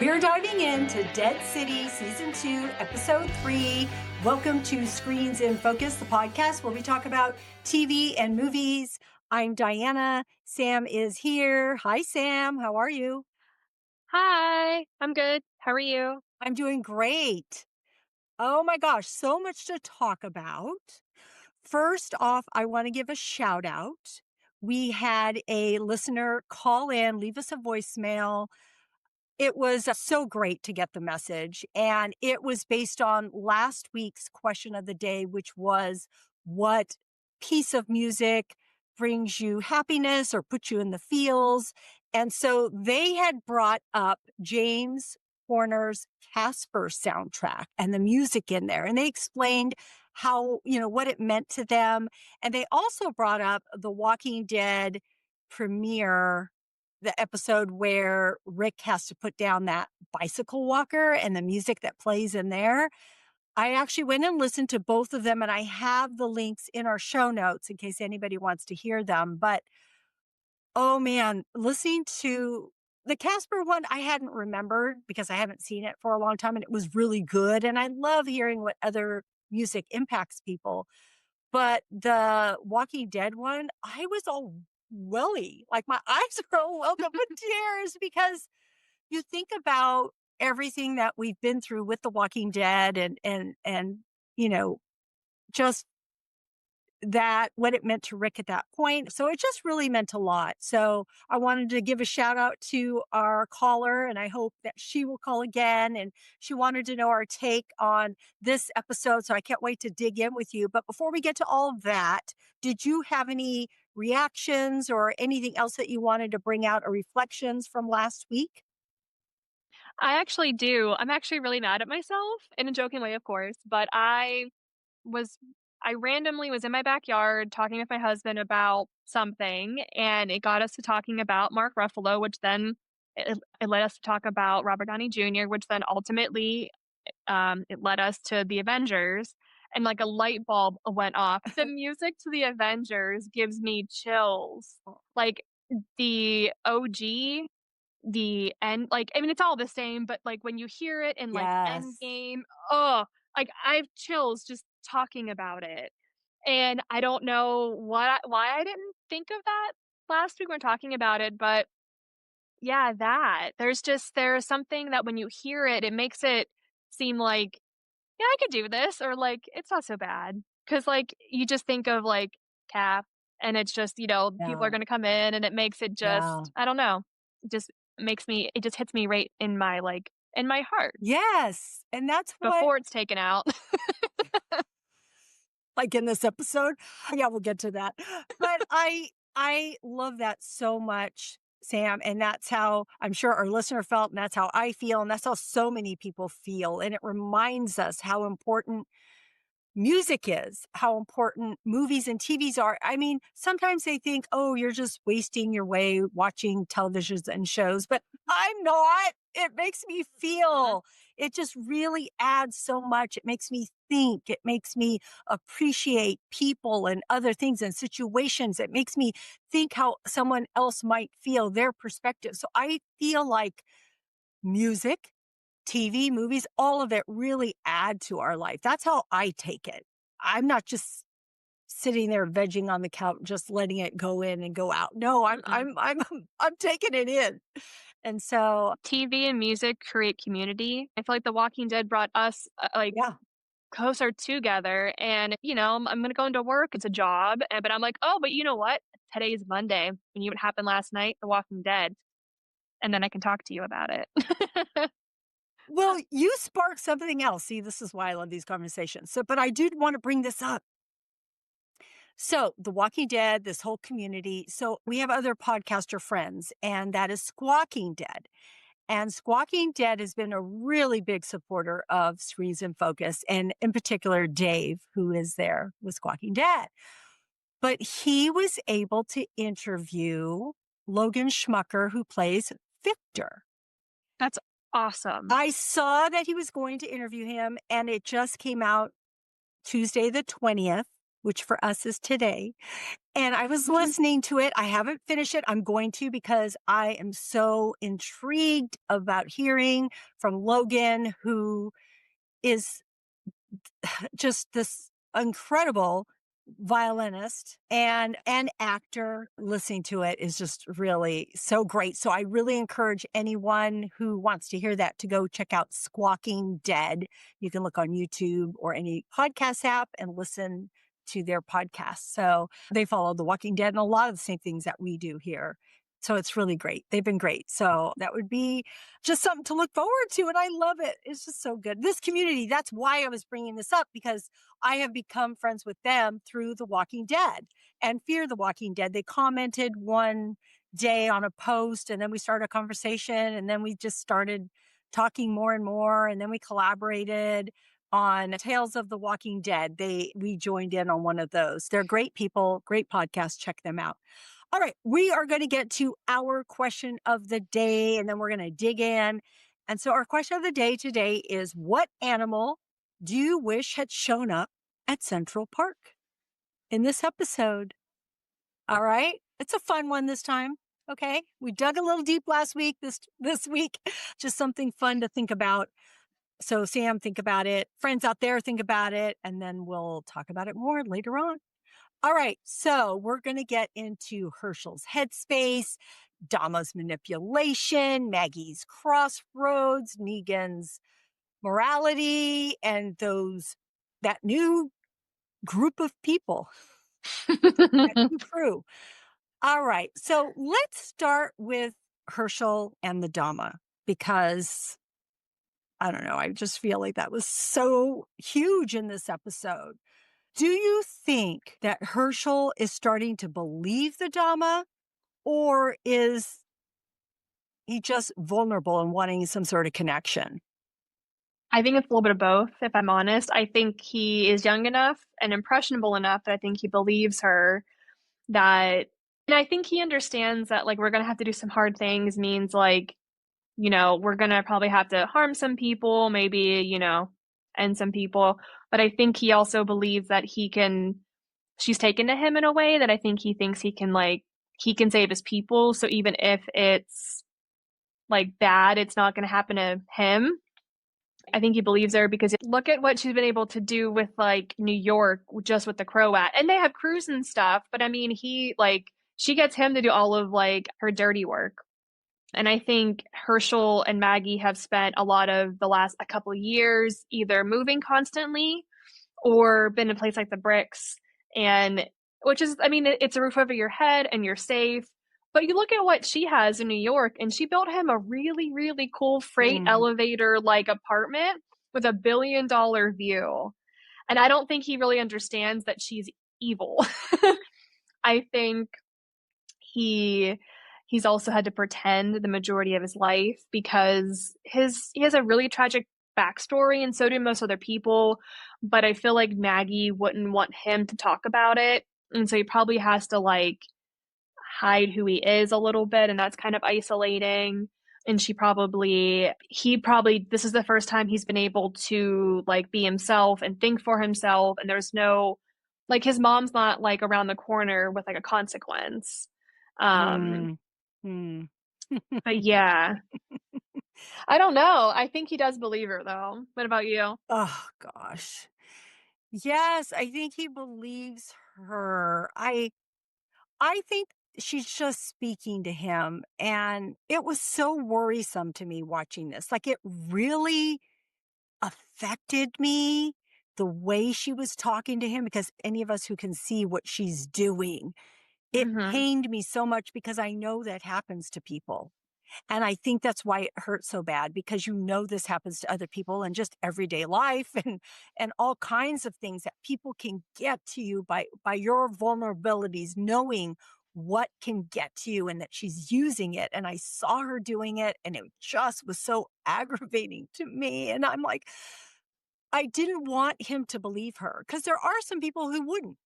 We're diving into Dead City Season 2, Episode 3. Welcome to Screens in Focus, the podcast where we talk about TV and movies. I'm Diana. Sam is here. Hi, Sam. How are you? Hi, I'm good. How are you? I'm doing great. Oh my gosh, so much to talk about. First off, I want to give a shout out. We had a listener call in, leave us a voicemail. It was so great to get the message. And it was based on last week's question of the day, which was what piece of music brings you happiness or puts you in the feels. And so they had brought up James Horner's Casper soundtrack and the music in there. And they explained how, what it meant to them. And they also brought up the Walking Dead premiere, the episode where Rick has to put down that bicycle walker and the music that plays in there. I actually went and listened to both of them, and I have the links in our show notes in case anybody wants to hear them. But oh man, listening to the Casper one, I hadn't remembered because I haven't seen it for a long time, and it was really good. And I love hearing what other music impacts people. But the Walking Dead one, I was all welly, like my eyes were all welled up with tears because you think about everything that we've been through with the Walking Dead and just that what it meant to Rick at that point. So it just really meant a lot. So I wanted to give a shout out to our caller, and I hope that she will call again. And she wanted to know our take on this episode. So I can't wait to dig in with you. But before we get to all of that, did you have any reactions or anything else that you wanted to bring out or reflections from last week? I actually do. I'm actually really mad at myself in a joking way, of course, but was, I randomly was in my backyard talking with my husband about something, and it got us to talking about Mark Ruffalo, which then it led us to talk about Robert Downey Jr., which then ultimately it led us to the Avengers, and like a light bulb went off. The music to the Avengers gives me chills. Like the OG, the end, like, I mean, it's all the same, but like when you hear it in like Yes. Endgame, oh, like I have chills just talking about it. And I don't know why I didn't think of that last week when talking about it, but yeah, there's something that when you hear it, it makes it seem like, yeah, I could do this, or like it's not so bad. Cause like you just think of like Cap, and it's just, people are Yeah. gonna come in, and it makes it Yeah. just, I don't know. It just it just hits me right in my in my heart Yes. And that's what, before it's taken out. like in this episode. Yeah, we'll get to that. But I love that so much, Sam. And that's how I'm sure our listener felt. And that's how I feel. And that's how so many people feel. And it reminds us how important music is, how important movies and TVs are. I mean, sometimes they think, oh, you're just wasting your way watching televisions and shows, but I'm not. It makes me Mhm. feel, it just really adds so much. It makes me think, it makes me appreciate people and other things and situations. It makes me think how someone else might feel, their perspective. So I feel like music, TV, movies, all of it really add to our life. That's how I take it. I'm not just sitting there vegging on the couch, just letting it go in and go out. No, I'm Mm-mm. I'm I'm I'm taking it in. And so, TV and music create community. I feel like The Walking Dead brought us like yeah. closer together. And I'm gonna go into work. It's a job, but I'm like, oh, but you know what? Today is Monday. And you know what happened last night? The Walking Dead. And then I can talk to you about it. Well, you sparked something else. See, this is why I love these conversations. So, but I do want to bring this up. So, The Walking Dead, this whole community. So, we have other podcaster friends, and that is Squawking Dead. And Squawking Dead has been a really big supporter of Screens in Focus, and in particular, Dave, who is there with Squawking Dead. But he was able to interview Logan Schmucker, who plays Victor. That's awesome. I saw that he was going to interview him, and it just came out Tuesday the 20th. which for us is today. And I was listening to it. I haven't finished it. I'm going to because I am so intrigued about hearing from Logan, who is just this incredible violinist and actor. Listening to it is just really so great. So I really encourage anyone who wants to hear that to go check out Squawking Dead. You can look on YouTube or any podcast app and listen to their podcast. So they follow The Walking Dead and a lot of the same things that we do here. So it's really great. They've been great. So that would be just something to look forward to. And I love it. It's just so good. This community, that's why I was bringing this up, because I have become friends with them through The Walking Dead and Fear the Walking Dead. They commented one day on a post, and then we started a conversation, and then we just started talking more and more. And then we collaborated on Tales of the Walking Dead. We joined in on one of those. They're great people, great podcast. Check them out. All right, we are going to get to our question of the day, and then we're going to dig in. And so our question of the day today is, what animal do you wish had shown up at Central Park in this episode? All right, it's a fun one this time. Okay, we dug a little deep last week. This week, just something fun to think about. So Sam, think about it. Friends out there, think about it, and then we'll talk about it more later on. All right, so we're going to get into Hershel's headspace, Dama's manipulation, Maggie's crossroads, Negan's morality, and that new group of people, that new crew. All right, so let's start with Hershel and the Dama, because I don't know, I just feel like that was so huge in this episode. Do you think that Hershel is starting to believe the Dama, or is he just vulnerable and wanting some sort of connection? I think it's a little bit of both, if I'm honest. I think he is young enough and impressionable enough that I think he believes her that, and I think he understands that, like, we're going to have to do some hard things means, like, we're going to probably have to harm some people, maybe, end some people. But I think he also believes that she's taken to him in a way that I think he thinks he can save his people. So even if it's like bad, it's not going to happen to him. I think he believes her because look at what she's been able to do with like New York just with the Croat. And they have crews and stuff, but I mean, she gets him to do all of like her dirty work. And I think Hershel and Maggie have spent a lot of the last a couple of years either moving constantly or been in a place like the Bricks, and which is, I mean, it's a roof over your head and you're safe. But you look at what she has in New York, and she built him a really, really cool freight Mm, elevator like apartment with $1 billion view. And I don't think he really understands that she's evil. I think he he's also had to pretend the majority of his life because he has a really tragic backstory, and so do most other people. But I feel like Maggie wouldn't want him to talk about it, and so he probably has to like hide who he is a little bit, and that's kind of isolating. And he probably, this is the first time he's been able to like be himself and think for himself, and there's no, like, his mom's not like around the corner with like a consequence. um mm, mm. but yeah, I don't know, I think he does believe her though. What about you? Oh gosh. Yes, I think he believes her. I think she's just speaking to him, and it was so worrisome to me watching this. Like, it really affected me the way she was talking to him, because any of us who can see what she's doing, it Hmm. pained me so much because I know that happens to people. And I think that's why it hurts so bad, because this happens to other people in just everyday life, and all kinds of things that people can get to you by your vulnerabilities, knowing what can get to you, and that she's using it. And I saw her doing it, and it just was so aggravating to me. And I'm like, I didn't want him to believe her, because there are some people who wouldn't.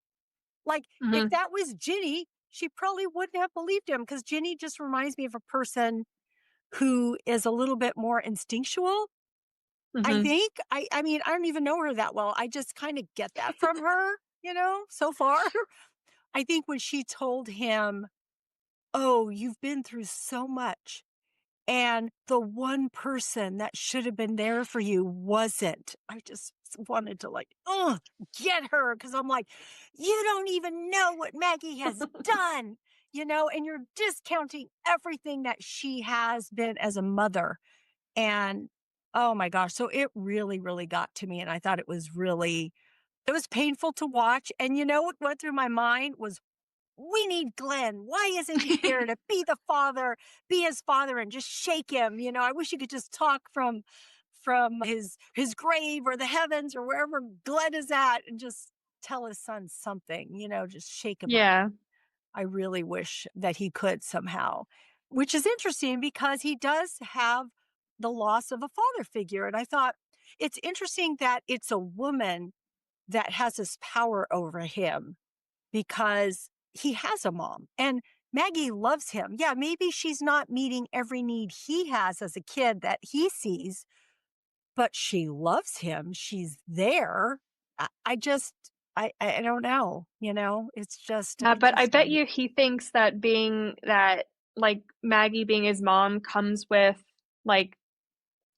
Like, if Hmm. that was Ginny, she probably wouldn't have believed him, because Ginny just reminds me of a person who is a little bit more instinctual, I Hmm. think. I mean, I don't even know her that well. I just kinda get that from her, so far. I think when she told him, "Oh, you've been through so much, and the one person that should have been there for you wasn't." I just wanted to like, oh, get her because I'm like, you don't even know what Maggie has done, and you're discounting everything that she has been as a mother. And oh my gosh, so it really, really got to me. And I thought it was painful to watch. And what went through my mind was, we need Glenn. Why isn't he here to be his father and just shake him? I wish he could just talk from his grave or the heavens or wherever Glenn is at and just tell his son something, just shake him up. Yeah. I really wish that he could somehow, which is interesting because he does have the loss of a father figure. And I thought it's interesting that it's a woman that has this power over him because he has a mom and Maggie loves him. Yeah, maybe she's not meeting every need he has as a kid that he sees, but she loves him. She's there. I just, I don't know. It's just Yeah, but I bet interesting. you he thinks that like, Maggie being his mom comes with, like,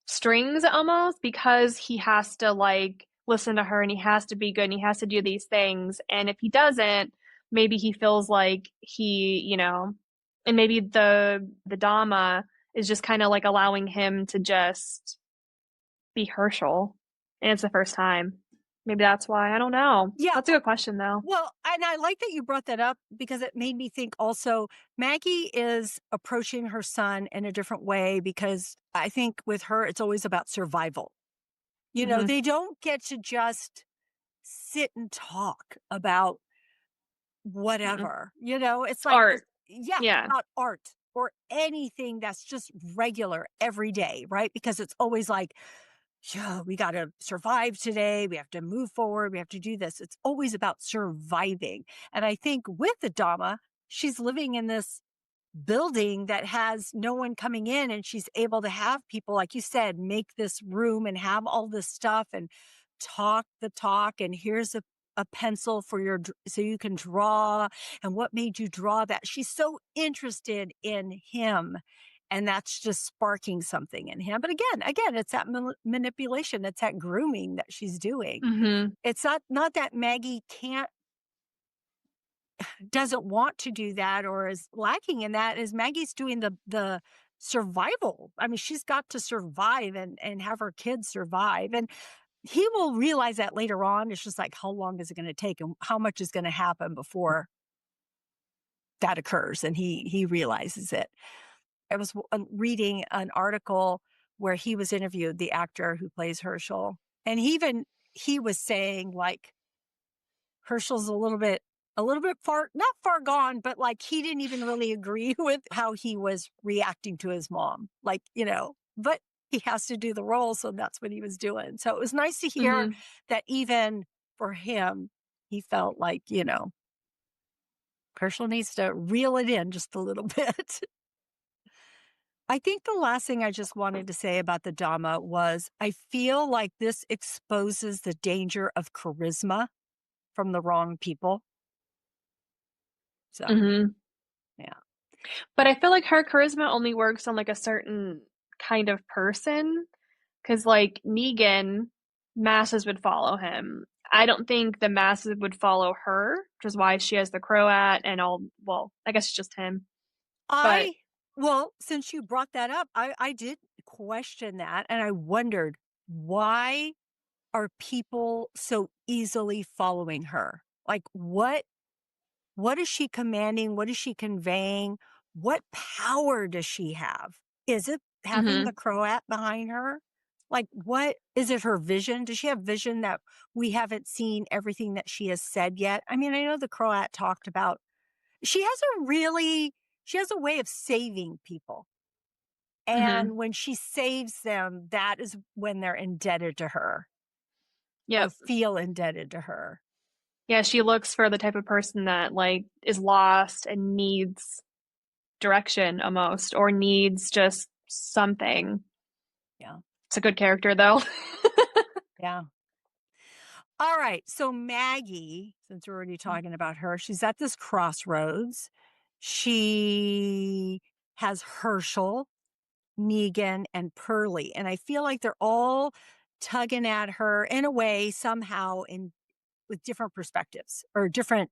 strings almost because he has to, like, listen to her and he has to be good and he has to do these things. And if he doesn't, maybe he feels like and maybe the Dama is just kind of like allowing him to just be Hershel. And it's the first time. Maybe that's why. I don't know. Yeah. That's a good question though. Well, and I like that you brought that up because it made me think also Maggie is approaching her son in a different way because I think with her, it's always about survival. Hmm. They don't get to just sit and talk about Mm-mm. whatever, it's like, Art. yeah, Yeah. about art or anything that's just regular every day, right? Because it's always like, yeah, we got to survive today. We have to move forward. We have to do this. It's always about surviving. And I think with the Dama, she's living in this building that has no one coming in and she's able to have people, like you said, make this room and have all this stuff and talk the talk. And here's a pencil for so you can draw. And what made you draw that? She's so interested in him. And that's just sparking something in him. But again, it's that manipulation. It's that grooming that she's doing. Hmm. It's not that Maggie doesn't want to do that or is lacking in that. Is Maggie's doing the survival. I mean, she's got to survive and have her kids survive. And he will realize that later on. It's just like, how long is it going to take and how much is going to happen before that occurs? And he realizes it. I was reading an article where he was interviewed, the actor who plays Herschel, and he was saying like Hershel's a little bit far, not far gone, but like he didn't even really agree with how he was reacting to his mom. Like, but he has to do the role. So that's what he was doing. So it was nice to hear Hmm. that even for him, he felt like, Herschel needs to reel it in just a little bit. I think the last thing I just wanted to say about the Dama was I feel like this exposes the danger of charisma from the wrong people. So, Hmm. yeah. But I feel like her charisma only works on like a certain kind of person. Because, like, Negan, masses would follow him. I don't think the masses would follow her, which is why she has the Croat and all. Well, I guess it's just him. But, I well, since you brought that up, I did question that and I wondered why are people so easily following her? Like what is she commanding? What is she conveying? What power does she have? Is it having the hmm. Croat behind her? Like what is it her vision? Does she have vision that we haven't seen everything that she has said yet? I mean, I know the Croat talked about she has she has a way of saving people. Hmm. And when she saves them, that is when they're indebted to her or Yep. feel indebted to her. Yeah, she looks for the type of person that, like, is lost and needs direction almost, or needs just something. Yeah. It's a good character, though. Yeah. All right. So Maggie, since we're already talking about her, she's at this crossroads. She has Hershel, Negan, and Pearlie. And I feel like they're all tugging at her in a way, somehow, in with different perspectives or different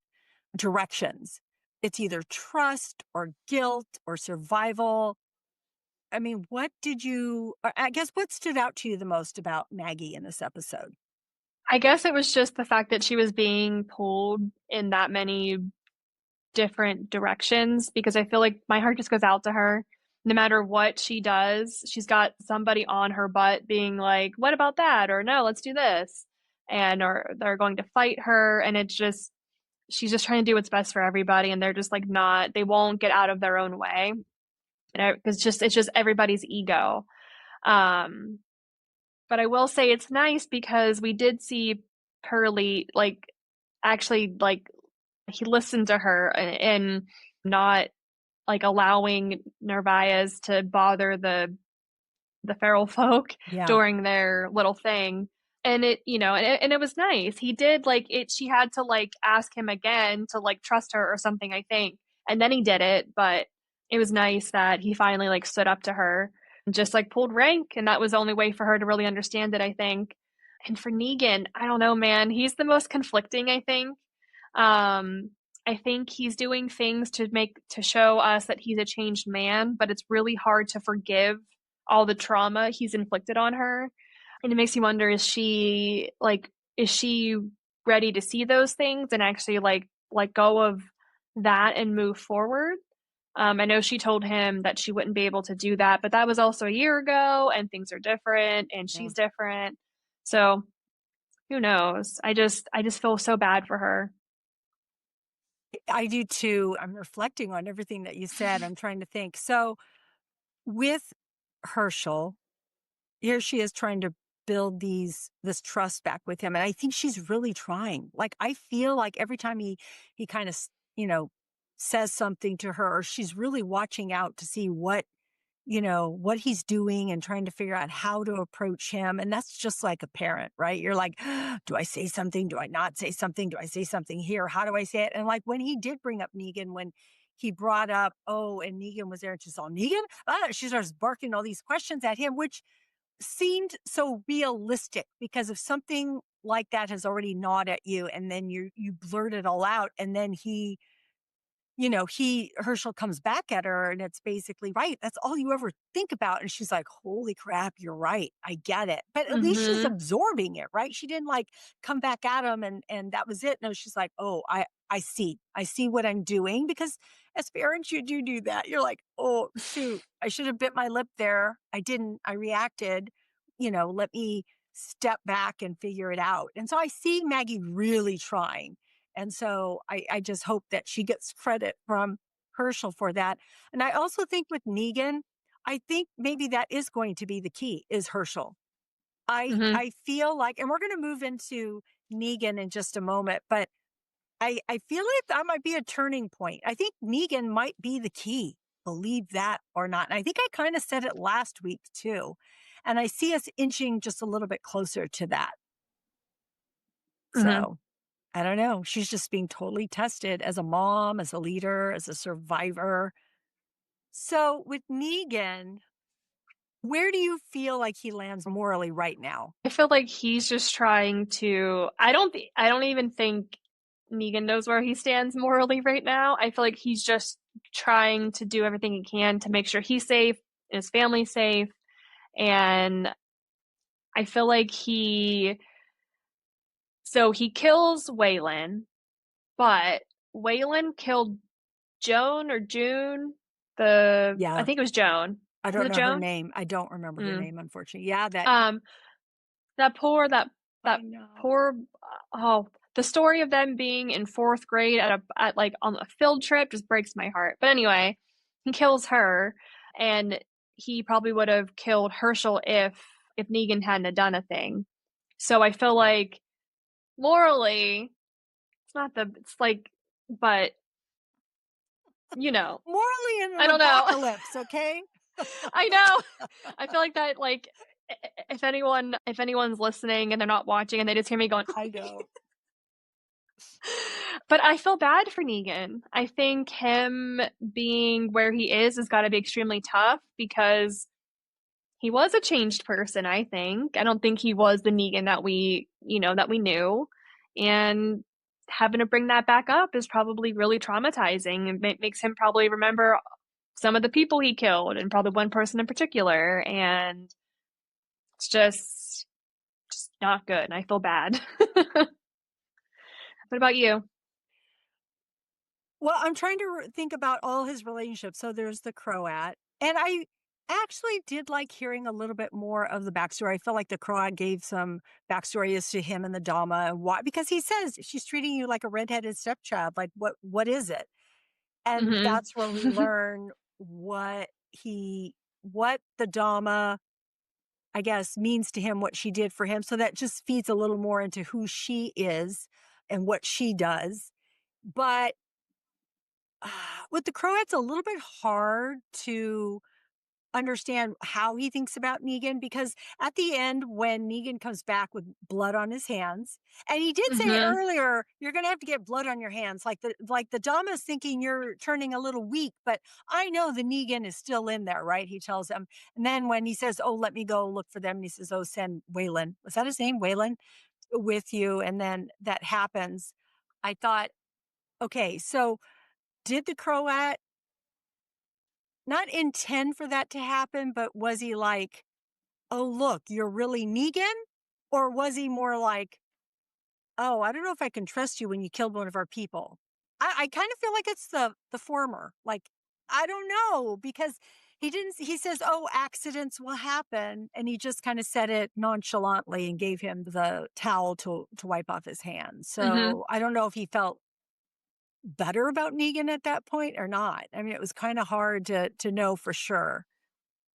directions. It's either trust or guilt or survival. I mean, I guess what stood out to you the most about Maggie in this episode? I guess it was just the fact that she was being pulled in that many different directions because I feel like my heart just goes out to her. No matter what she does, she's got somebody on her butt being like, "What about that?" or "No, let's do this." And or they're going to fight her and it's just she's just trying to do what's best for everybody and they're just like not they won't get out of their own way. And it's just everybody's ego. Um but I will say it's nice because we did see Pearlie like actually like he listened to her and not like allowing Nervias to bother the feral folk Yeah. during their little thing. And it, you know, and it was nice. He did like it. She had to like ask him again to like trust her or something, I think. And then he did it. But it was nice that he finally like stood up to her and just like pulled rank. And that was the only way for her to really understand it, I think. And for Negan, I don't know, man. He's the most conflicting, I think. Um, I think he's doing things to show us that he's a changed man, but it's really hard to forgive all the trauma he's inflicted on her. And it makes me wonder, is she ready to see those things and actually like let go of that and move forward? I know she told him that she wouldn't be able to do that, but that was also a year ago and things are different and Yeah. she's different. So who knows? I just feel so bad for her. I do too. I'm reflecting on everything that you said. I'm trying to think. So with Herschel, here she is trying to build this trust back with him. And I think she's really trying. Like I feel like every time he kind of, says something to her, she's really watching out to see what he's doing and trying to figure out how to approach him. And that's just like a parent, right? You're like, do I say something? Do I not say something? Do I say something here? How do I say it? And like when he did bring up Negan, when he brought up, oh, and Negan was there and she saw Negan, she starts barking all these questions at him, which seemed so realistic because if something like that has already gnawed at you and then you blurt it all out and then Herschel comes back at her and it's basically, right, that's all you ever think about. And she's like, holy crap, you're right. I get it. But at least she's Mm-hmm. absorbing it, right? She didn't like come back at him and that was it. No, she's like, oh, I see. I see what I'm doing because as parents, you do that. You're like, oh, shoot, I should have bit my lip there. I didn't. I reacted. Let me step back and figure it out. And so I see Maggie really trying and so I just hope that she gets credit from Herschel for that. And I also think with Negan, I think maybe that is going to be the key is Herschel. I Mm-hmm. I feel like, and we're going to move into Negan in just a moment, but I feel like that might be a turning point. I think Negan might be the key, believe that or not. And I think I kind of said it last week too. And I see us inching just a little bit closer to that. Mm-hmm. So I don't know. She's just being totally tested as a mom, as a leader, as a survivor. So with Negan, where do you feel like he lands morally right now? I feel like he's just trying to I don't even think Negan knows where he stands morally right now. I feel like he's just trying to do everything he can to make sure he's safe, his family's safe, and I feel like he kills Waylon, but Waylon killed Joan or June, I Yeah, think it was Joan. I Was don't it know her Joan? name. I don't remember her Mm. name, unfortunately. Yeah, that Um, That poor I that know. poor oh, the story of them being in 4th grade at like on a field trip just breaks my heart. But anyway, he kills her and he probably would have killed Herschel if Negan hadn't have done a thing. So I feel like morally, it's like but you know, Morally in I an don't know. apocalypse, okay? I know. I feel like that, like, if anyone's listening and they're not watching and they just hear me going, I know. but I feel bad for Negan. I think him being where he is has got to be extremely tough because he was a changed person, I think. I don't think he was the Negan that that we knew. And having to bring that back up is probably really traumatizing and makes him probably remember some of the people he killed and probably one person in particular. And it's just not good. I feel bad. What about you? Well, I'm trying to think about all his relationships. So there's the Croat, and I actually did like hearing a little bit more of the backstory. I felt like the Croat gave some backstory as to him and the Dama and why, because he says she's treating you like a redheaded stepchild. Like, what is it? And Hmm. that's where we learn what the Dama, I guess, means to him, what she did for him. So that just feeds a little more into who she is and what she does. But with the Crow, it's a little bit hard to understand how he thinks about Negan because at the end, when Negan comes back with blood on his hands, and he did say Hmm. earlier, you're going to have to get blood on your hands. Like the Dama's thinking you're turning a little weak, but I know the Negan is still in there, right? He tells him, and then when he says, "Oh, let me go look for them," and he says, "Oh, send Waylon." Was that his name, Waylon, with you? And then that happens. I thought, okay, so did the Croat not intend for that to happen, but was he like, "Oh, look, you're really Negan?" Or was he more like, "Oh, I don't know if I can trust you when you killed one of our people." I kind of feel like it's the former. Like, I don't know because he says, "Oh, accidents will happen," and he just kind of said it nonchalantly and gave him the towel to wipe off his hands. Hmm. So I don't know if he felt better about Negan at that point or not. I mean, it was kind of hard to know for sure.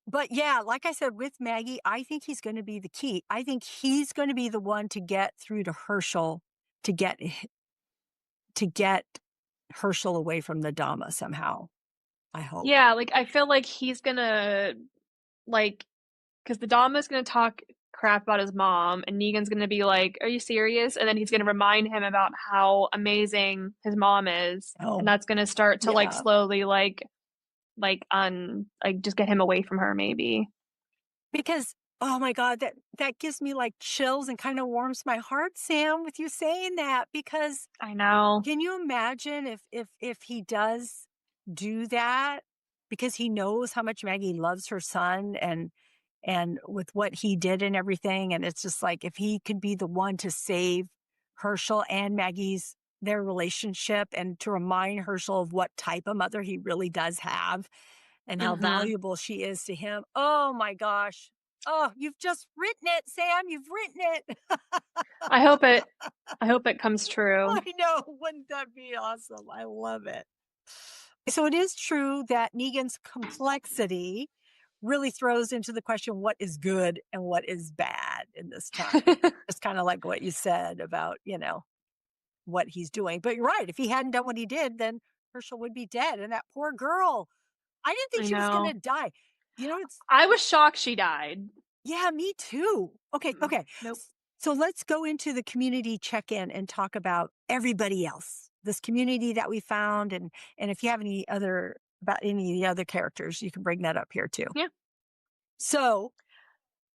But yeah, like I said, with Maggie, I think he's going to be the key. I think he's going to be the one to get through to Hershel to get Hershel away from the Dama somehow. I hope. Yeah, like I feel like he's gonna like because the Dama's gonna talk crap about his mom, and Negan's gonna be like, "Are you serious?" And then he's gonna remind him about how amazing his mom is, and Oh, that's gonna start to like yeah. slowly like just get him away from her, maybe. Because oh my god, that gives me like chills and kind of warms my heart, Sam, with you saying that because I know. can you imagine if he does do that because he knows how much Maggie loves her son and with what he did and everything, and it's just like if he could be the one to save Hershel and Maggie's their relationship and to remind Hershel of what type of mother he really does have and how Hmm. valuable she is to him. Oh my gosh. Oh, you've just written it, Sam. You've written it. I hope it. I hope it comes true. I know. Wouldn't that be awesome? I love it. So it is true that Negan's complexity really throws into the question what is good and what is bad in this time. It's kind of like what you said about, what he's doing. But you're right. If he hadn't done what he did, then Herschel would be dead. And that poor girl, I didn't think I she was going to know. die. It's I was shocked she died. yeah, me too. Okay, Mm, okay. nope. So let's go into the community check-in and talk about everybody else. This community that we found and if you have any other about any of the other characters, you can bring that up here too. Yeah. So,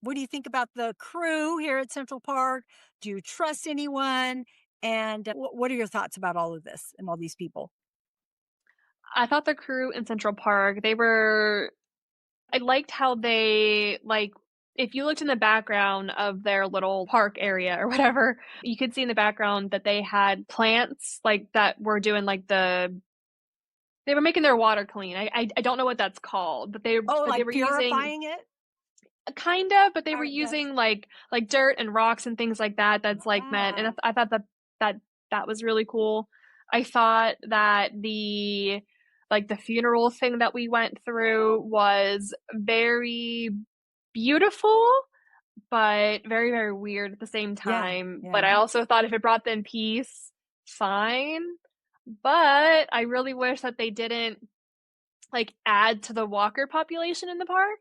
what do you think about the crew here at Central Park? Do you trust anyone? And what are your thoughts about all of this and all these people? I thought the crew in Central Park, I liked how they like if you looked in the background of their little park area or whatever, you could see in the background that they had plants like that were doing like they were making their water clean. I don't know what that's called, but Oh, they like were using purifying it? kind of, but they were Or yes. using like dirt and rocks and things like that. That's like meant, and Ah, I thought that that was really cool. I thought that the funeral thing that we went through was very beautiful, but very very weird at the same yeah, time. But I yeah. also thought if it brought them peace, fine. But I really wish that they didn't like add to the walker population in the park.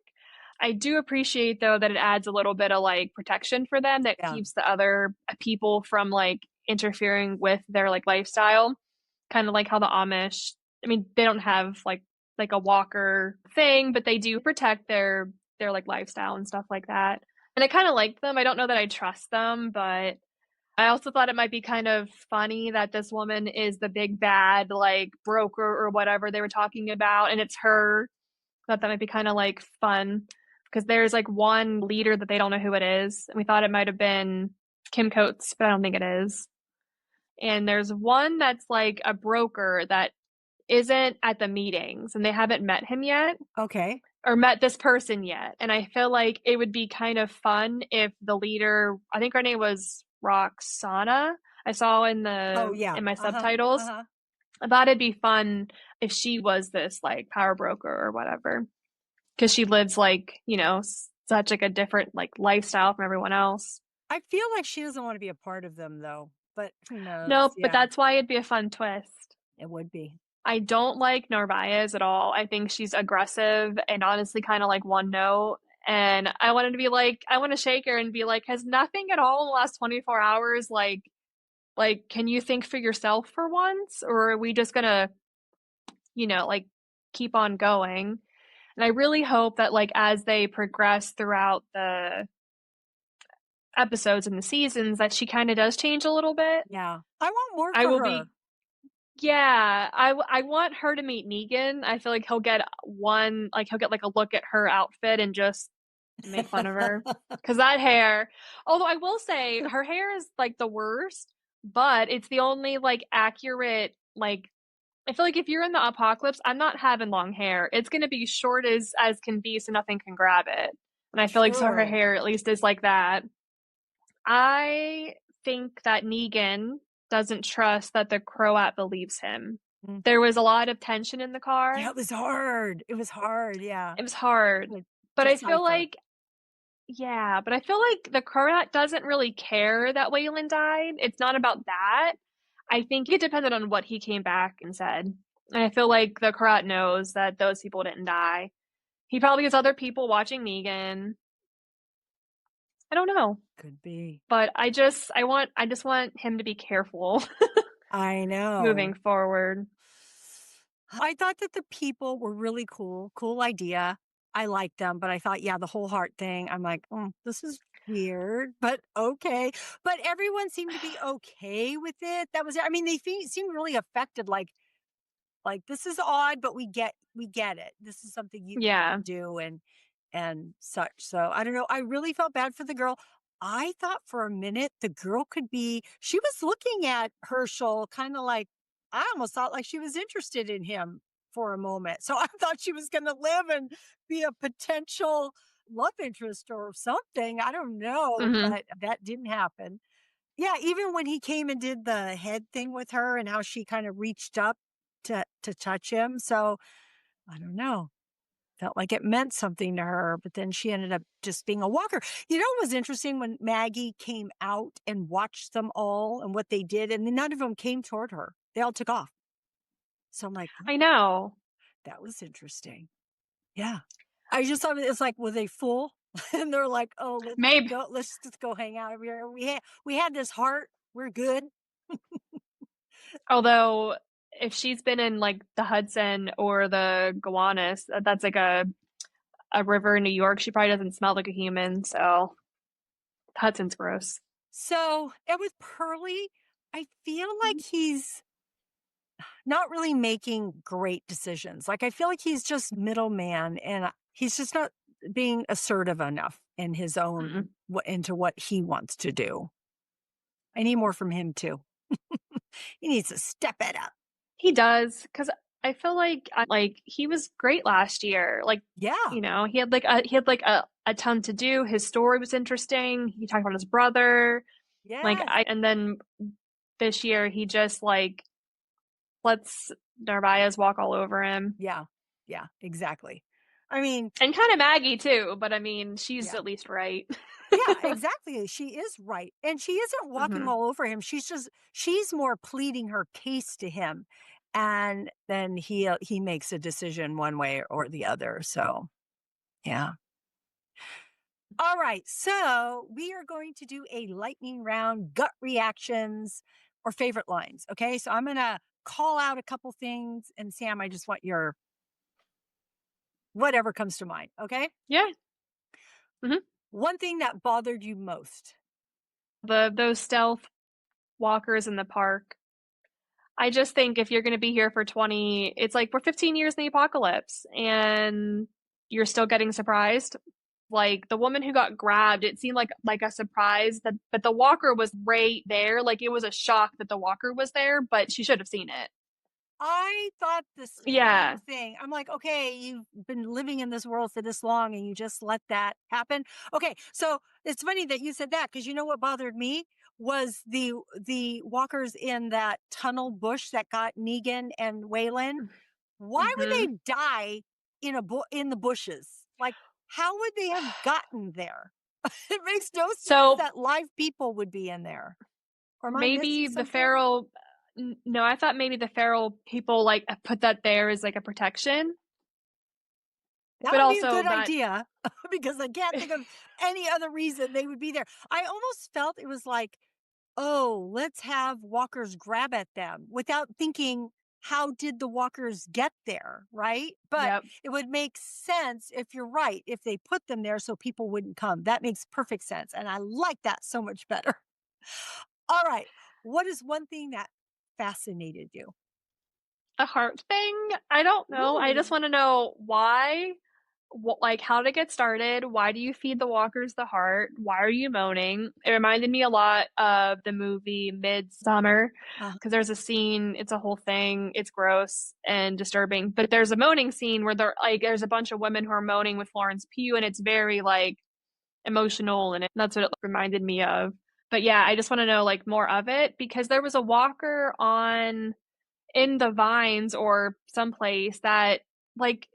I do appreciate though that it adds a little bit of like protection for them that Yeah. keeps the other people from like interfering with their like lifestyle. Kind of like how the Amish, I mean, they don't have like a walker thing, but they do protect their like lifestyle and stuff like that. And I kind of like them. I don't know that I trust them, but I also thought it might be kind of funny that this woman is the big bad like broker or whatever they were talking about, and it's her. Thought that might be kind of like fun because there's like one leader that they don't know who it is, and we thought it might have been Kim Coates, but I don't think it is. And there's one that's like a broker that isn't at the meetings, and they haven't met him yet Okay. or met this person yet. And I feel like it would be kind of fun if the leader, I think her name was Roxana, I saw Oh, yeah. in my Uh-huh. subtitles. Uh-huh. I thought it'd be fun if she was this like power broker or whatever, because she lives like, such like a different like lifestyle from everyone else. I feel like she doesn't want to be a part of them though, but who knows? Nope, but Yeah, that's why it'd be a fun twist. it would be. I don't like Narvaez at all. I think she's aggressive and honestly kind of like one note. And I wanted to be like, I want to shake her and be like, has nothing at all in the last 24 hours can you think for yourself for once? Or are we just gonna, like keep on going? And I really hope that like as they progress throughout the episodes and the seasons that she kind of does change a little bit. Yeah. I want more I for will her. be Yeah, I want her to meet Negan. I feel like he'll get like a look at her outfit and just make fun of her. Cause that hair, although I will say her hair is like the worst, but it's the only like accurate, like I feel like if you're in the apocalypse, I'm not having long hair. It's gonna be short as can be, so nothing can grab it. And I feel like so her True. hair at least is like that. I think that Negan doesn't trust that the Croat believes him. Mm. There was a lot of tension in the car. Yeah, it was hard. It was hard. Yeah. It was hard. To But I feel decipher. like, yeah, but I feel like the Croat doesn't really care that Waylon died. It's not about that. I think it depended on what he came back and said. And I feel like the Croat knows that those people didn't die. He probably has other people watching Negan. I don't know. Could be. But I just want him to be careful I know. moving forward. I thought that the people were really cool. Cool idea. I liked them, but I thought, yeah, the whole heart thing, I'm like, this is weird, but okay. But everyone seemed to be okay with it. That was it. I mean, they seemed really affected, like this is odd, but we get it. This is something you Yeah. do and such. So I don't know. I really felt bad for the girl. I thought for a minute the girl could be, she was looking at Herschel kind of like, I almost thought like she was interested in him for a moment. So I thought she was going to live and be a potential love interest or something. I don't know, Mhm. but that didn't happen. Yeah, even when he came and did the head thing with her and how she kind of reached up to touch him. So I don't know. Felt like it meant something to her, but then she ended up just being a walker. You know what was interesting when Maggie came out and watched them all and what they did, and then none of them came toward her. They all took off. So I'm like, "Oh, I know. that was interesting." Yeah. I just thought it's like, were they full? And they're like, "Oh, let's Maybe. go. Let's just go hang out over here. We had this heart. We're good." Although if she's been in like the Hudson or the Gowanus, that's like a river in New York, she probably doesn't smell like a human, so Hudson's gross. So, and with Pearly, I feel like he's not really making great decisions. Like, I feel like he's just middleman and he's just not being assertive enough in his own, Mm-mm. into what he wants to do. I need more from him too. He needs to step it up. He does, because I feel like he was great last year. Like, Yeah. he had like a ton to do. His story was interesting. He talked about his brother. Yes. And then this year he just like lets Narvaez walk all over him. Yeah. Yeah. Exactly. I mean, And kind of Maggie too, but I mean, she's yeah. at least right. Yeah, exactly. She is right. And she isn't walking Hmm. all over him. She's more pleading her case to him. And then he makes a decision one way or the other. So, yeah. All right, so we are going to do a lightning round, gut reactions or favorite lines. Okay, so I'm gonna call out a couple things, and Sam, I just want your whatever comes to mind. Okay, Yeah. Mhm. one thing that bothered you most. Those stealth walkers in the park. I just think if you're gonna be here for 20, it's like we're 15 years in the apocalypse and you're still getting surprised. Like the woman who got grabbed, it seemed like a surprise that but the walker was right there. Like it was a shock that the walker was there, but she should have seen it. I thought the same Yeah. thing. I'm like, okay, you've been living in this world for this long and you just let that happen. Okay, so it's funny that you said that because you know what bothered me was the walkers in that tunnel bush that got Negan and Waylon. Why would Mhm. they die in the bushes? Like, how would they have gotten there? It makes no sense So that live people would be in there. Or am I missing maybe the something? feral no, I thought maybe the feral people like put that there as like a protection, That but would be a also good that idea because I can't think of any other reason they would be there. I almost felt it was like, oh, let's have walkers grab at them without thinking, how did the walkers get there? Right. But yep. it would make sense if you're right, if they put them there so people wouldn't come. That makes perfect sense. And I like that so much better. All right. What is one thing that fascinated you? A heart thing? I don't know. I just Ooh. want to know why, what, like, how did it get started? Why do you feed the walkers the heart? Why are you moaning? It reminded me a lot of the movie Midsummer Uh, because there's a scene, it's a whole thing, it's gross and disturbing, but there's a moaning scene where there's a bunch of women who are moaning with Florence Pugh, and it's very like emotional, and that's what it reminded me of. But yeah, I just want to know like more of it because there was a walker on in the vines or someplace that like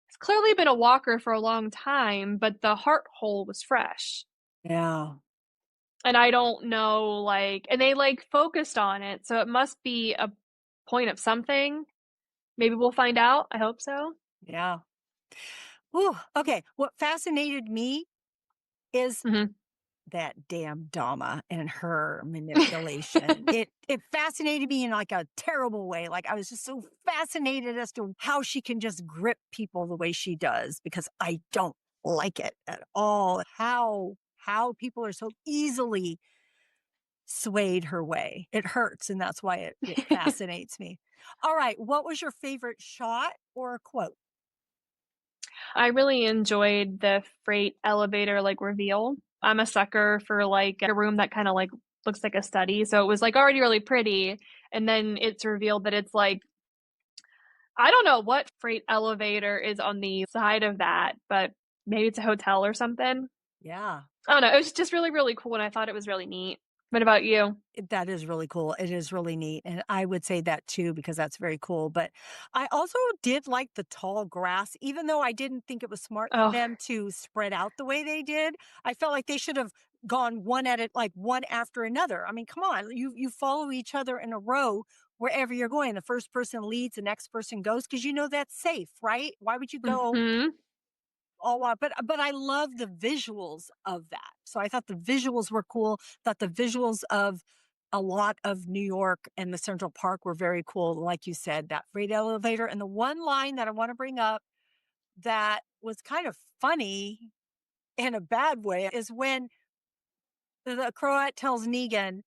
it's clearly been a walker for a long time, but the heart hole was fresh. yeah. And I don't know, like, and they like focused on it, so it must be a point of something. Maybe we'll find out. I hope so. Yeah. Ooh, okay. What fascinated me is Hmm. that damn Dama and her manipulation. It fascinated me in like a terrible way. Like I was just so fascinated as to how she can just grip people the way she does because I don't like it at all. How people are so easily swayed her way. It hurts and that's why it fascinates me. All right, what was your favorite shot or a quote? I really enjoyed the freight elevator like reveal. I'm a sucker for like a room that kind of like looks like a study. So it was like already really pretty. And then it's revealed that it's like I don't know what freight elevator is on the side of that, but maybe it's a hotel or something. Yeah. I don't know. It was just really, really cool, and I thought it was really neat. What about you? That is really cool. It is really neat, and I would say that too because that's very cool, but I also did like the tall grass, even though I didn't think it was smart for Oh, them to spread out the way they did. I felt like they should have gone one at it, like one after another. I mean, come on, you follow each other in a row wherever you're going. The first person leads, the next person goes because you know that's safe, right? Why would you go mhm. all out, but I love the visuals of that. So I thought the visuals were cool, thought the visuals of a lot of New York and the Central Park were very cool, like you said, that freight elevator, and the one line that I wanna bring up that was kind of funny in a bad way is when the Croat tells Negan,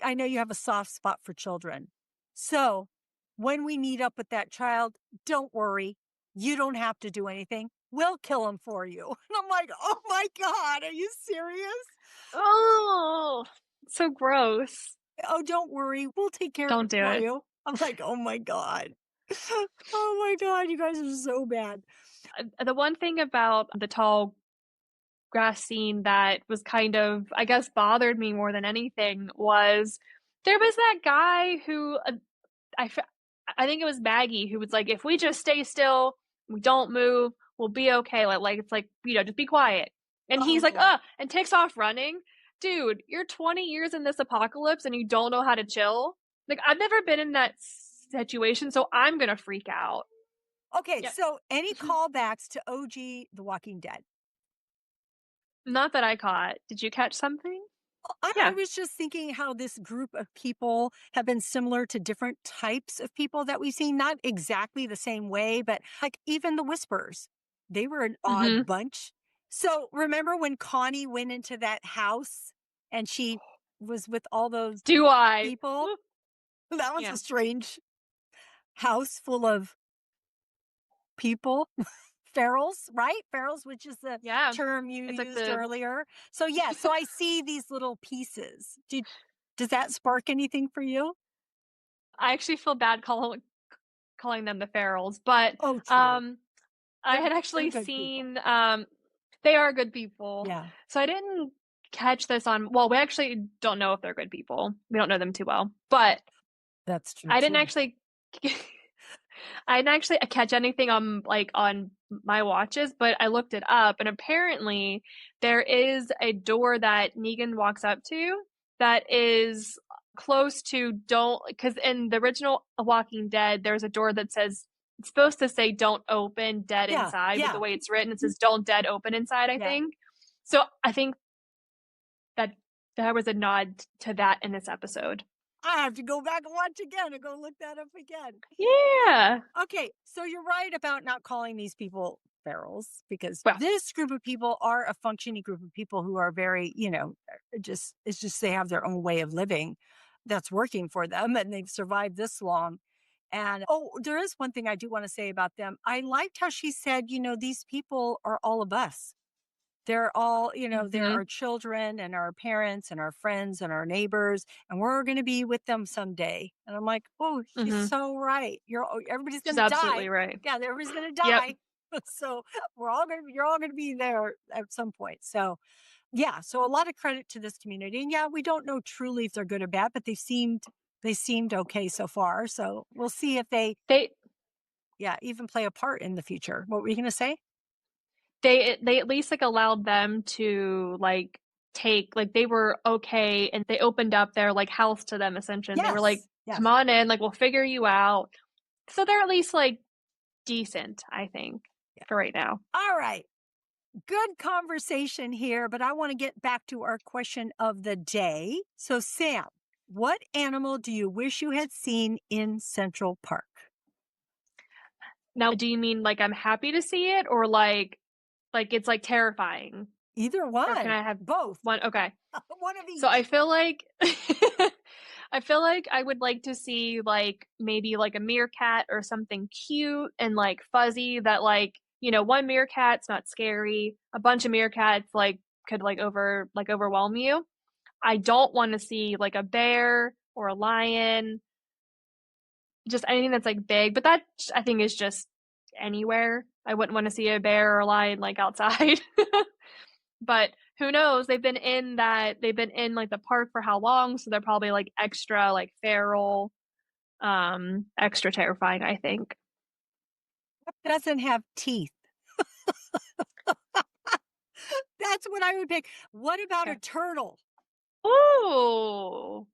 I know you have a soft spot for children. So when we meet up with that child, don't worry. You don't have to do anything. We'll kill him for you. And I'm like, oh my God, are you serious? Oh, so gross. Oh, don't worry. We'll take care of Don't it do for it. you. I'm like, oh my God. Oh my God. You guys are so bad. The one thing about the tall grass scene that was kind of, I guess, bothered me more than anything was there was that guy who I f- I think it was Maggie who was like, if we just stay still, we don't move, we'll be okay. Like it's like just be quiet. And he's like, Oh, and takes off running. Dude, you're 20 years in this apocalypse and you don't know how to chill. Like I've never been in that situation, so I'm gonna freak out. okay. Yeah. So any callbacks to OG The Walking Dead? Not that I caught. Did you catch something? I Yeah. was just thinking how this group of people have been similar to different types of people that we've seen, not exactly the same way, but like even the Whispers, they were an odd Mhm. bunch. So remember when Connie went into that house and she was with all those Do I? people? That was Yeah. a strange house full of people. Ferals, right? Ferals, which is the Yeah. term you It's like used the earlier. So yeah, so I see these little pieces. Does that spark anything for you? I actually feel bad calling them the ferals, but, Oh, true. um, I They're had they're actually good people. seen, they are good people. Yeah, So I didn't catch this on well, we actually don't know if they're good people. We don't know them too well, but that's true I didn't too. actually I didn't actually catch anything on on my watches, but I looked it up, and apparently there is a door that Negan walks up to that is close to don't because in the original Walking Dead, there's a door that says it's supposed to say "Don't open, dead Yeah, inside," but the yeah, way it's written, it says "Don't dead open inside." I yeah. think so. I think that there was a nod to that in this episode. I have to go back and watch again and go look that up again. Yeah. Okay, so you're right about not calling these people ferals because Well. this group of people are a functioning group of people who are very, just it's just they have their own way of living that's working for them and they've survived this long. And oh, there is one thing I do want to say about them. I liked how she said, these people are all of us. They're all, they're Mhm. our children and our parents and our friends and our neighbors, and we're going to be with them someday. And I'm like, oh, she's Mhm. so right. Everybody's She's going to absolutely die. right. Yeah, everybody's going to Yep. die. So you're all going to be there at some point. So yeah, so a lot of credit to this community. And yeah, we don't know truly if they're good or bad, but they seemed okay so far. So we'll see if they, They yeah, even play a part in the future. What were you going to say? they at least like allowed them to like take like they were okay and they opened up their like house to them essentially. And they were like, Yes. Yes. "Come on in, like we'll figure you out." So they're at least like decent, I think, Yeah. for right now. All right. Good conversation here, but I want to get back to our question of the day. So, Sam, what animal do you wish you had seen in Central Park? Now, do you mean like I'm happy to see it or like it's like terrifying? Either Or can one, I have both, one? Okay. one of So I each. feel like I feel like I would like to see like maybe like a meerkat or something cute and like fuzzy that like, one meerkat's not scary. A bunch of meerkats like could like overwhelm you. I don't want to see like a bear or a lion, just anything that's like big, but that I think is just anywhere. I wouldn't want to see a bear or a lion like outside. But who knows? They've been in like the park for how long, so they're probably like extra like feral, extra terrifying, I think. Doesn't have teeth. That's what I would pick. What about a Okay. turtle? Ooh.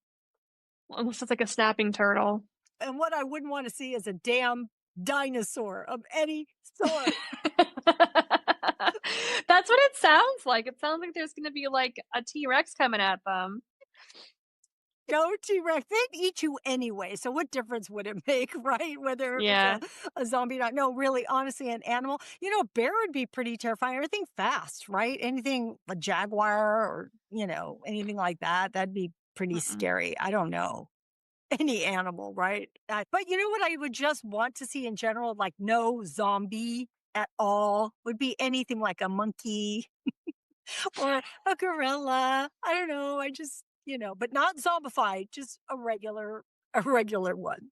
Unless it's like a snapping turtle. And what I wouldn't want to see is a damn dinosaur of any sort. That's what it sounds like. It sounds like there's gonna be like a T-Rex coming at them. Go T-Rex. They'd eat you anyway. So what difference would it make, right? Whether it was Yeah. a zombie or not. No, really, honestly, an animal. A bear would be pretty terrifying. Everything fast, right? Anything a jaguar or, anything like that. That'd be pretty Mm-mm. scary. I don't know. Any animal, right? But you know what I would just want to see in general? Like no zombie at all would be anything like a monkey or a gorilla. I don't know. I just, but not zombified, just a regular one.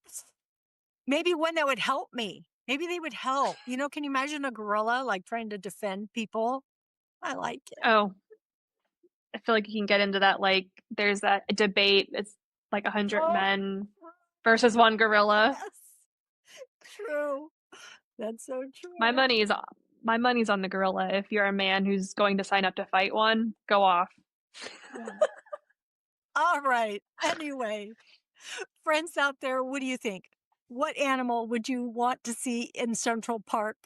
Maybe one that would help me. Maybe they would help. Can you imagine a gorilla like trying to defend people? I like it. Oh, I feel like you can get into that, like, there's that debate, it's like 100 Oh, men versus one gorilla. yes. True. That's so My true. money is my money's on the gorilla. If you're a man who's going to sign up to fight one, go off. Yeah. All right. Anyway, friends out there, what do you think? What animal would you want to see in Central Park?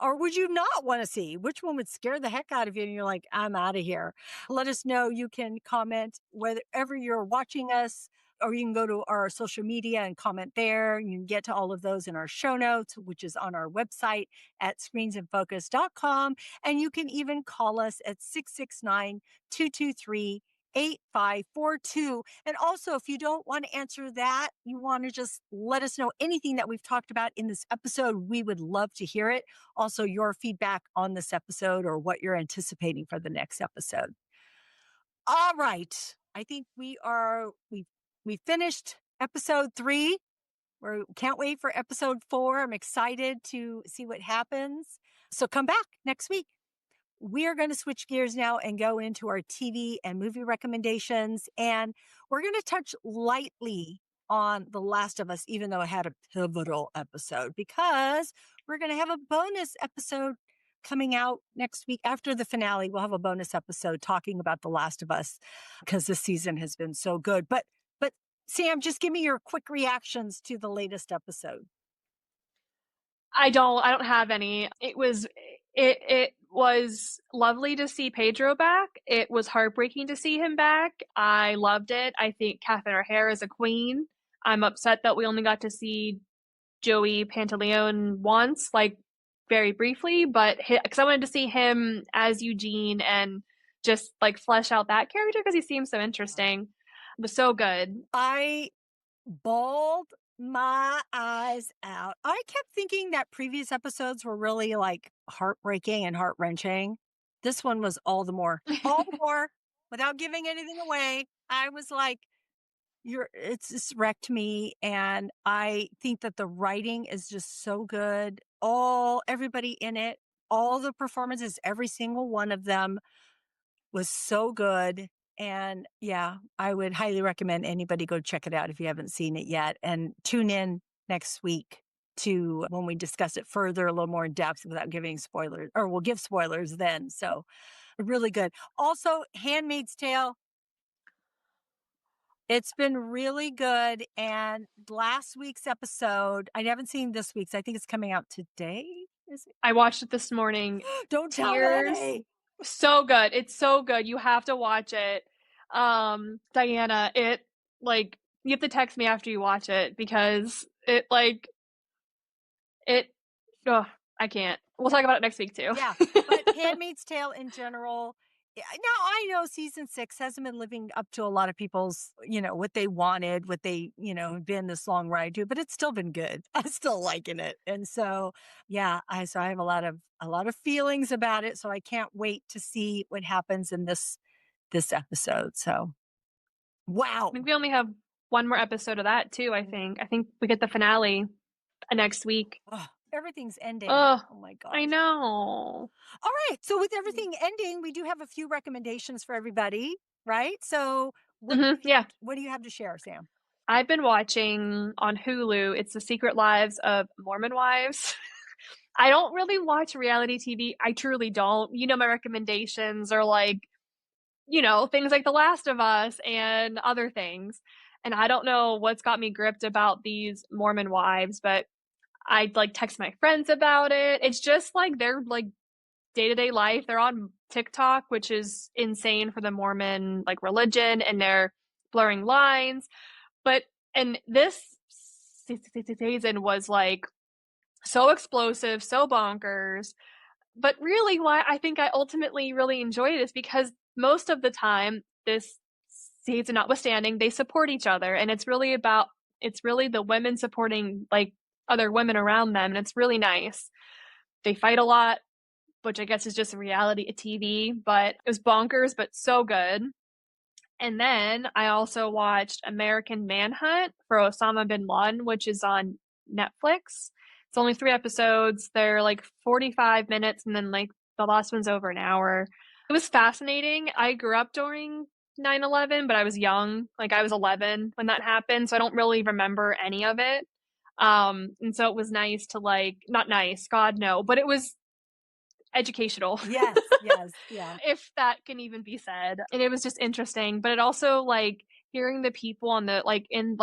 or would you not want to see? Which one would scare the heck out of you? And you're like, I'm out of here. Let us know. You can comment wherever you're watching us, or you can go to our social media and comment there. You can get to all of those in our show notes, which is on our website at screensinfocus.com. And you can even call us at 669 223 8542. And also, if you don't want to answer that, you want to just let us know anything that we've talked about in this episode, we would love to hear it. Also, your feedback on this episode or what you're anticipating for the next episode. All right. I think we finished episode 3. We can't wait for episode 4. I'm excited to see what happens. So come back next week. We are going to switch gears now and go into our TV and movie recommendations. And we're going to touch lightly on The Last of Us, even though it had a pivotal episode, because we're going to have a bonus episode coming out next week after the finale. We'll have a bonus episode talking about The Last of Us because this season has been so good. But Sam, just give me your quick reactions to the latest episode. I don't have any. It was lovely to see Pedro back. It was heartbreaking to see him back. I loved it. I think Catherine O'Hara is a queen. I'm upset that we only got to see Joey Pantaleone once, like very briefly, but because I wanted to see him as Eugene and just like flesh out that character because he seems so interesting. It was so good. I bawled my eyes out. I kept thinking that previous episodes were really like heartbreaking and heart wrenching. This one was all the more, without giving anything away. I was like, it's just wrecked me. And I think that the writing is just so good. Everybody in it, all the performances, every single one of them was so good. And yeah, I would highly recommend anybody go check it out if you haven't seen it yet. And tune in next week to when we discuss it further, a little more in depth without giving spoilers, or we'll give spoilers then. So really good. Also, Handmaid's Tale. It's been really good. And last week's episode, I haven't seen this week's. I think it's coming out today. Is it? I watched it this morning. Don't tell me. So good. It's so good. You have to watch it. Diana, it like you have to text me after you watch it because it I can't. We'll talk about it next week too. Yeah. But Handmaid's Tale in general. Now I know season 6 hasn't been living up to a lot of people's, what they wanted, what they, been this long ride to, but it's still been good. I'm still liking it. And so, yeah, I have a lot of feelings about it. So I can't wait to see what happens in this episode. So, wow. I think we only have one more episode of that too, I think we get the finale next week. Oh, everything's ending. Oh my gosh. I know. All right. So with everything ending, we do have a few recommendations for everybody, right? So what do you have to share, Sam? I've been watching on Hulu. It's The Secret Lives of Mormon Wives. I don't really watch reality TV. I truly don't. My recommendations are like, things like The Last of Us and other things. And I don't know what's got me gripped about these Mormon wives, but I'd like text my friends about it. It's just like their like day-to-day life. They're on TikTok, which is insane for the Mormon like religion, and they're blurring lines. And this season was like so explosive, so bonkers. But really why I think I ultimately really enjoyed it is because most of the time, this season notwithstanding, they support each other. And it's really the women supporting like other women around them. And it's really nice. They fight a lot, which I guess is just a reality of TV, but it was bonkers, but so good. And then I also watched American Manhunt for Osama bin Laden, which is on Netflix. It's only 3 episodes. They're like 45 minutes, and then like the last one's over an hour. It was fascinating. I grew up during 9/11, but I was young. Like I was 11 when that happened, so I don't really remember any of it. And so it was nice to like, not nice, God no, but it was educational. Yes, yeah. If that can even be said. And it was just interesting, but it also like hearing the people on the in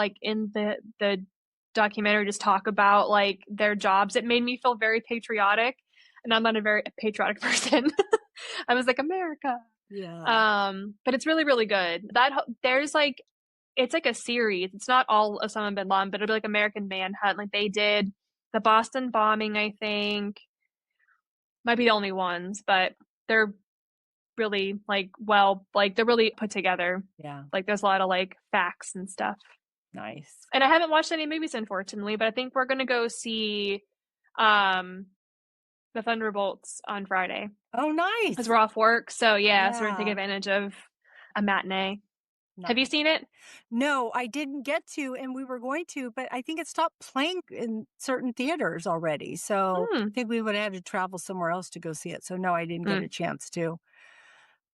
the documentary just talk about like their jobs, it made me feel very patriotic and I'm not a very patriotic person. I was like, "America." Yeah. But it's really, really good. There's, like it's like a series. It's not all Osama bin Laden, but it'll be like American Manhunt. Like, they did the Boston bombing, I think. Might be the only ones, but they're really, they're really put together. Yeah. Like, there's a lot of, like, facts and stuff. Nice. And I haven't watched any movies, unfortunately, but I think we're gonna go see, um, The Thunderbolts on Friday Oh, because 'cause nice. we're off work, so, yeah, so we're gonna take Yeah. advantage of a matinee. Have you Nice. seen it? No, I didn't get to, and we were going to, but I think it stopped playing in certain theaters already. So I Mm, think we would have had to travel somewhere else to go see it. So no, I didn't get mm. a chance to.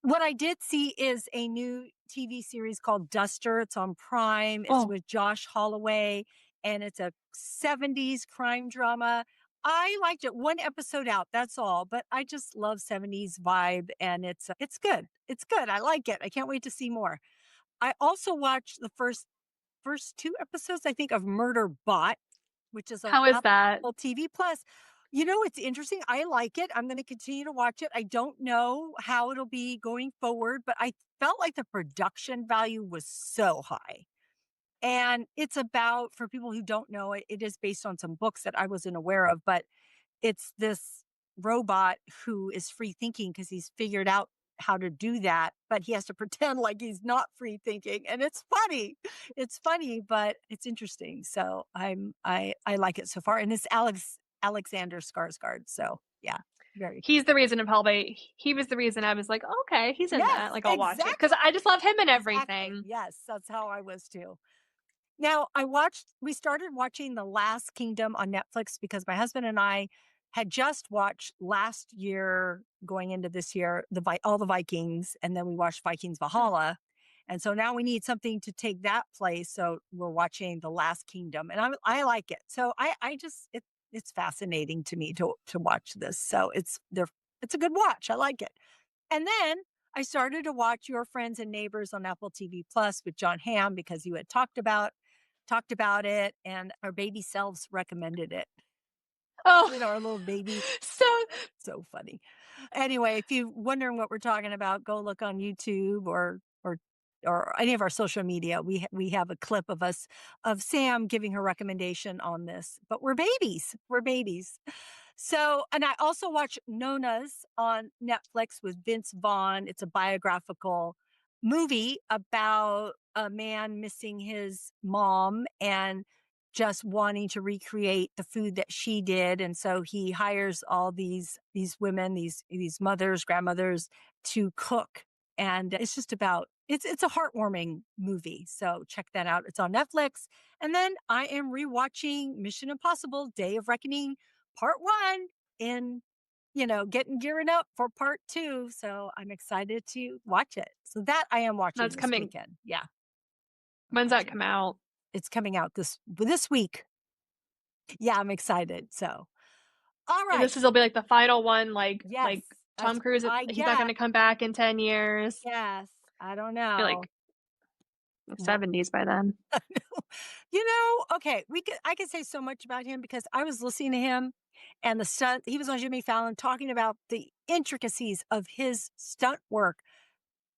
What I did see is a new TV series called Duster. It's on Prime. It's Oh, with Josh Holloway, and it's a 70s crime drama. I liked it. One episode out, that's all, but I just love 70s vibe, and it's good. It's good. I like it. I can't wait to see more. I also watched the first 2 episodes, I think, of Murderbot, which is on how is that? Apple TV Plus. You know, it's interesting. I like it. I'm gonna continue to watch it. I don't know how it'll be going forward, but I felt like the production value was so high. And it's about, for people who don't know it, it is based on some books that I wasn't aware of, but it's this robot who is free thinking because he's figured out how to do that, but he has to pretend like he's not free thinking, and it's funny. It's funny, but it's interesting. So I like it so far, and it's Alexander Skarsgård. So yeah, very He's the reason he was the reason I was like, "Okay, he's in that, yes, like, I'll watch it because exactly, I just love him and exactly. everything. Yes, that's how I was too. Now, we started watching The Last Kingdom on Netflix because my husband and I had just watched last year going into this year, all the Vikings, and then we watched Vikings Mm. Valhalla. And so now we need something to take that place. So we're watching The Last Kingdom, and I like it. So I just it's fascinating to me to watch this. So it's a good watch. I like it. And then I started to watch Your Friends and Neighbors on Apple TV Plus with John Hamm because you had talked about it, and our baby selves recommended it. Oh, Our little baby. so So funny. Anyway, if you're wondering what we're talking about, go look on YouTube or any of our social media. We have a clip of Sam giving her recommendation on this. But we're babies. We're babies. So, and I also watch Nona's on Netflix with Vince Vaughn. It's a biographical movie about a man missing his mom and just wanting to recreate the food that she did, and so he hires all these women, these mothers, grandmothers to cook, and it's just about it's a heartwarming movie, so check that out. It's on Netflix, and then I am rewatching Mission Impossible: Day of Reckoning Part 1 in getting gearing up for part 2, so I'm excited to watch it. So that I am watching that's this coming weekend. Yeah, I'm when's that watching. come out? It's coming out this week. Yeah, I'm excited. So, all And right. will be, like, the final one, Yes, like, that's Tom Cruise, I he's not guess. gonna come back in 10 years. Yes. I don't I feel know. like the Well, 70s by then. okay, I could say so much about him because I was listening to him and the stunt he was on Jimmy Fallon talking about the intricacies of his stunt work.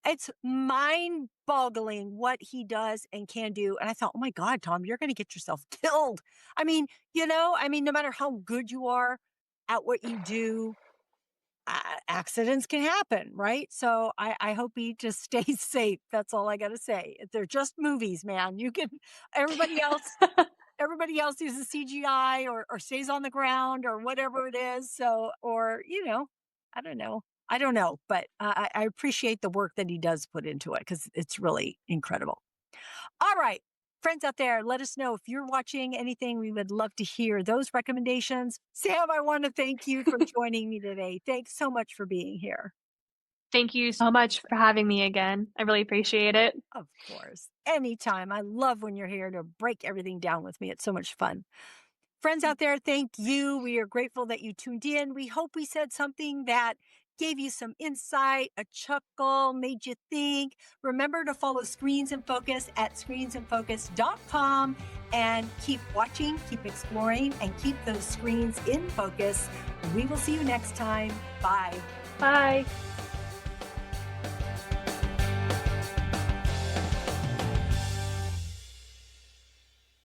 It's mind-boggling what he does and can do. And I thought, "Oh my god, Tom, you're gonna get yourself killed." No matter how good you are at what you do, accidents can happen, right? So I hope he just stays safe. That's all I got to say. They're just movies, man. You can everybody else everybody else uses CGI or stays on the ground or whatever it is. So or I don't know. I don't know, but I appreciate the work that he does put into it because it's really incredible. All right. Friends out there, let us know if you're watching anything. We would love to hear those recommendations. Sam, I want to thank you for joining me today. Thanks so much for being here. Thank you so much for having me again. I really appreciate it. Of course. Anytime. I love when you're here to break everything down with me. It's so much fun. Friends out there, thank you. We are grateful that you tuned in. We hope we said something that gave you some insight, a chuckle, made you think. Remember to follow Screens in Focus at screensinfocus.com and keep watching, keep exploring, and keep those screens in focus. We will see you next time. Bye. Bye.